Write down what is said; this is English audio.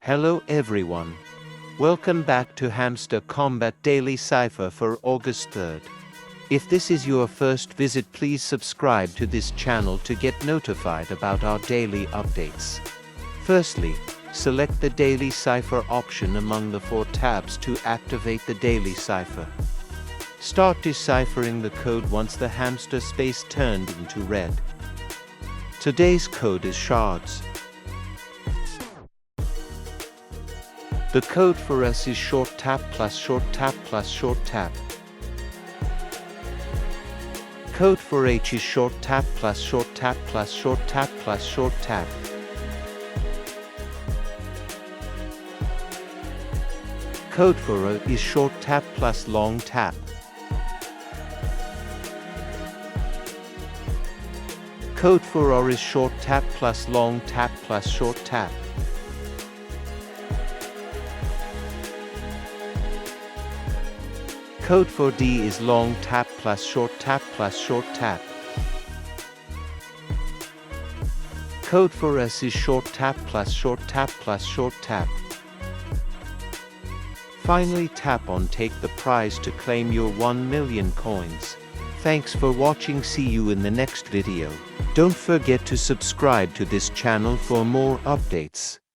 Hello everyone. Welcome back to HAMSTER KOMBAT Daily Cipher for August 3rd. If this is your first visit, please subscribe to this channel to get notified about our daily updates. Firstly, select the Daily Cipher option among the 4 tabs to activate the Daily Cipher. Start deciphering the code once the hamster space turned into red. Today's code is shards. The code for us is short tap plus short tap plus short tap. Code for H is short tap plus short tap plus short tap plus short tap. Code for O is short tap plus long tap. Code for OR is short tap plus long tap plus short tap. Code for D is long tap plus short tap plus short tap. Code for S is short tap plus short tap plus short tap. Finally, tap on Take the Prize to claim your 1 million coins. Thanks for watching. See you in the next video. Don't forget to subscribe to this channel for more updates.